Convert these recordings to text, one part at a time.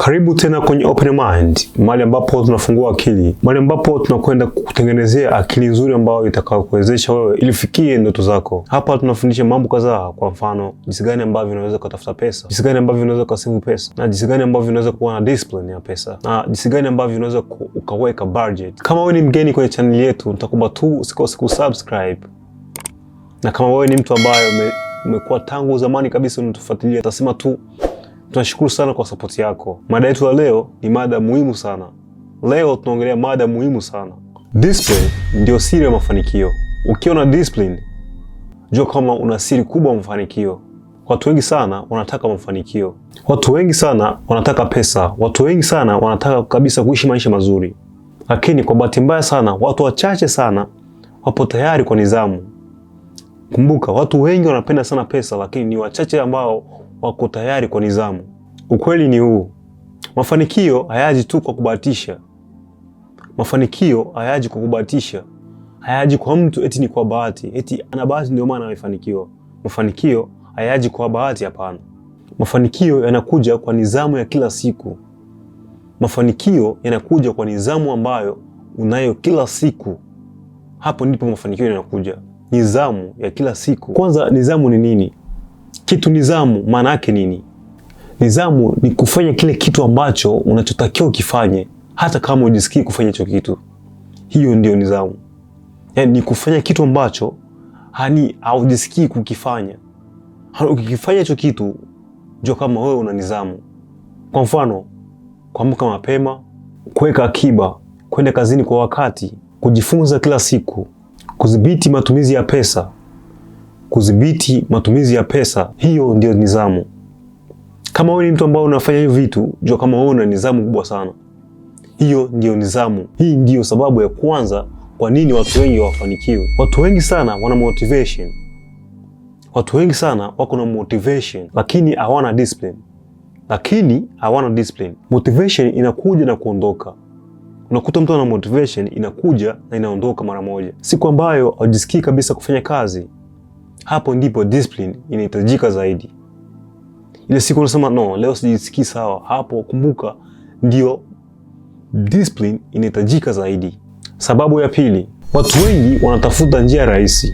Karibu tena kwenye Open Mind, mahali ambapo tunafungua akili, mahali ambapo tunakwenda kutengenezea akili nzuri ambayo itakayokuwezesha wewe ilifikie ndoto zako. Hapa tunafundisha mambo kadhaa, kwa mfano jinsi gani ambavyo unaweza kutafuta pesa, jinsi gani ambavyo unaweza kusave pesa, na jinsi gani ambavyo unaweza kuwa na discipline ya pesa, na jinsi gani ambavyo unaweza ukaweka budget. Kama wewe ni mgeni kwenye channel yetu, nitakuomba tu usikose kusubscribe. Na kama wewe ni mtu ambaye umekuwa tangu zamani kabisa unatufuatilia, tasema tu tunashukuru sana kwa support yako. Mada yetu ya leo ni mada muhimu sana. Leo tunaongelea mada muhimu sana. Discipline ndio siri ya mafanikio. Ukiwa na discipline, jua kama una siri kubwa ya mafanikio. Watu wengi sana wanataka mafanikio. Watu wengi sana wanataka pesa. Watu wengi sana wanataka kabisa kuishi maisha mazuri. Lakini kwa bahati mbaya sana, watu wachache sana wapo tayari kwa nidhamu. Kumbuka, watu wengi wanapenda sana pesa, lakini ni wachache ambao wako tayari kwa nidhamu. Ukweli ni huu. Mafanikio hayaji tu kwa kubahatisha. Mafanikio hayaji kwa kubahatisha. Hayaji kwa mtu eti ni kwa bahati. Eti ana bahati ndio maana amefanikiwa. Mafanikio hayaji kwa bahati, hapana. Mafanikio yanakuja kwa nidhamu ya kila siku. Mafanikio yanakuja kwa nidhamu ambayo unayo kila siku. Hapo ndipo mafanikio yanakuja. Nidhamu ya kila siku. Kwanza, nidhamu ni nini? Kitu nidhamu maana yake nini? Nidhamu ni kufanya kile kitu ambacho unachotakiwa ukifanye hata kama hujisikii kufanya hicho kitu. Hiyo ndio nidhamu. Yaani ni kufanya kitu ambacho haujisikii kukifanya. Ukikifanya hicho kitu, jua kama wewe una nidhamu. Kwa mfano, kuamka mapema, kuweka akiba, kwenda kazini kwa wakati, kujifunza kila siku, kudhibiti matumizi ya pesa. Kudhibiti matumizi ya pesa, hiyo ndio nidhamu. Kama wewe ni mtu ambaye unafanya hiyo vitu, jua kama wewe una nidhamu kubwa sana. Hiyo ndio nidhamu. Hii ndio sababu ya kwanza kwa nini watu wengi hawafanikiwi. Watu wengi sana wana motivation. Watu wengi sana wako na motivation, lakini hawana discipline. Motivation inakuja na kuondoka. Unakuta mtu ana motivation inakuja na inaondoka mara moja. Siku ambayo hujisikii kabisa kufanya kazi, hapo ndipo discipline inahitajika zaidi. Ile siku unasema no, leo sijisikii sawa, hapo kumbuka ndio discipline inahitajika zaidi. Sababu ya pili, watu wengi wanatafuta njia rahisi.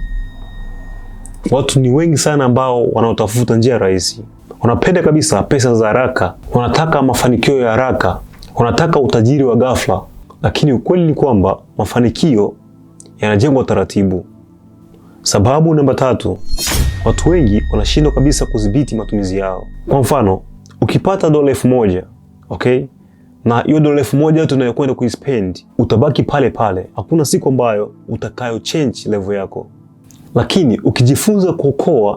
Watu ni wengi sana ambao wanaotafuta njia rahisi. Wanapenda kabisa pesa za haraka, wanataka mafanikio ya haraka, wanataka utajiri wa ghafla. Lakini ukweli ni kwamba mafanikio yanajengwa taratibu. Sababu namba 3, watu wengi wanashindwa kabisa kudhibiti matumizi yao. Kwa mfano, ukipata $1,000, okay? Na hiyo $1,000 yote unayokwenda kuispend, utabaki pale pale. Hakuna siku ambayo utakayo change level yako. Lakini ukijifunza kuokoa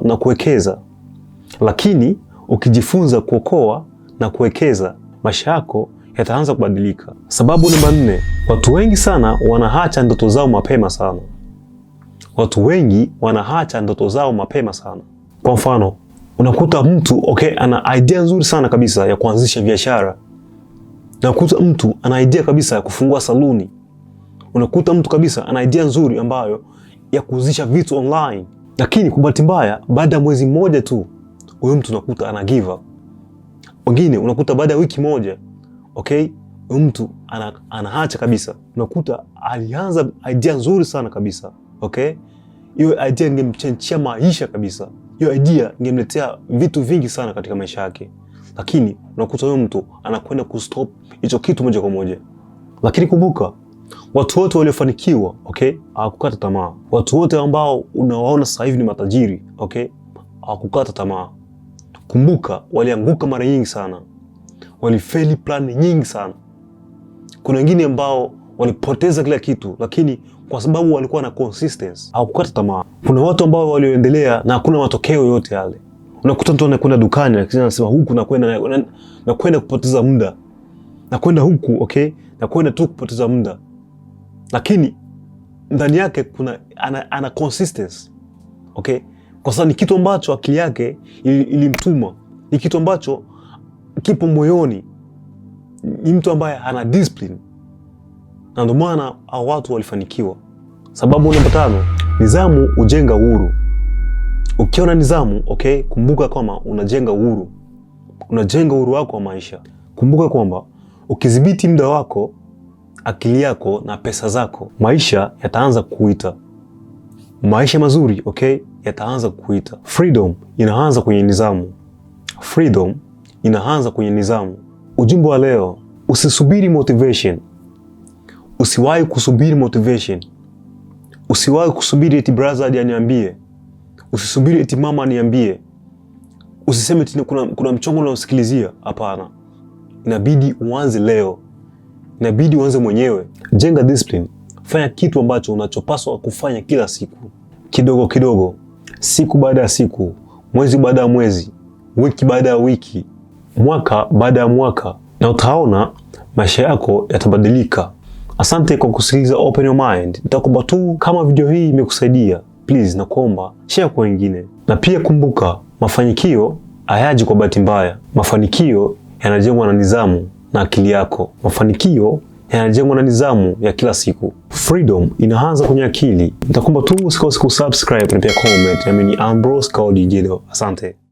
na kuwekeza, maisha yako yataanza kubadilika. Sababu namba 4, watu wengi sana wanaacha ndoto zao mapema sana. Watu wengi wanaacha ndoto zao mapema sana. Kwa mfano, unakuta mtu ana idea nzuri sana kabisa ya kuanzisha biashara. Unakuta mtu ana idea kabisa ya kufungua saluni. Unakuta mtu kabisa ana idea nzuri ambayo ya kuuzisha vitu online. Lakini kwa bahati mbaya, baada ya mwezi mmoja tu, huyo mtu unakuta ana give up. Wengine unakuta baada ya wiki moja, huyo mtu anaacha kabisa. Unakuta alianza idea nzuri sana kabisa. Hiyo idea ingemchangia maisha kabisa. Hiyo idea ingemletea vitu vingi sana katika maisha yake. Lakini unakuta huyo mtu anakwenda kustop hicho kitu moja kwa moja. Lakini kumbuka, watu wote waliofanikiwa, hawakukata tamaa. Watu wote ambao unawaona sasa hivi ni matajiri, hawakukata tamaa. Kumbuka, walianguka mara nyingi sana. Walifeli plan nyingi sana. Kuna wengine ambao walipoteza kila kitu, lakini kwa sababu walikuwa na consistency, hawakukata tamaa. Kuna watu ambao walioendelea na hakuna matokeo yote yale. Unakuta mtu anakwenda dukani lakini anasema huku nakwenda kupoteza muda. Nakwenda huku, nakwenda tu kupoteza muda. Lakini ndani yake ana consistency. Kwa sababu ni kitu ambacho akili yake ilimtuma. Ni kitu ambacho kipo moyoni. Ni mtu ambaye ana discipline. Na ndio maana hao watu walifanikiwa. Sababu namba 5, nidhamu hujenga uhuru. Ukiona nidhamu, kumbuka kama unajenga uhuru. Unajenga uhuru wako wa maisha. Kumbuka kwamba ukidhibiti muda wako, akili yako na pesa zako, maisha yataanza kuita. Maisha mazuri, okay, yataanza kuita. Freedom inaanza kwenye nidhamu. Freedom inaanza kwenye nidhamu. Ujumbe wa leo, usisubiri motivation. Usiwahi kusubiri motivation. Usiwahi kusubiri eti brother aniambie. Usisubiri eti mama aniambie. Usiseme eti kuna mchongo unaosikilizia. Hapana. Inabidi uanze leo. Inabidi uanze mwenyewe. Jenga discipline. Fanya kitu ambacho unachopaswa kufanya kila siku. Kidogo kidogo, siku baada ya siku, mwezi baada ya mwezi, wiki baada ya wiki, mwaka baada ya mwaka, na utaona maisha yako yatabadilika. Asante kwa kusikiliza Open Your Mind. Nitakuomba tu kama video hii imekusaidia, please nakuomba share kwa wengine. Na pia kumbuka, mafanikio hayaji kwa bahati mbaya. Mafanikio yanajengwa na nidhamu na akili yako. Mafanikio yanajengwa na nidhamu ya kila siku. Freedom inaanza kwenye akili. Nitakuomba tu usikose kusubscribe na pia comment. Mimi ni Ambrose Kaudi Jido. Asante.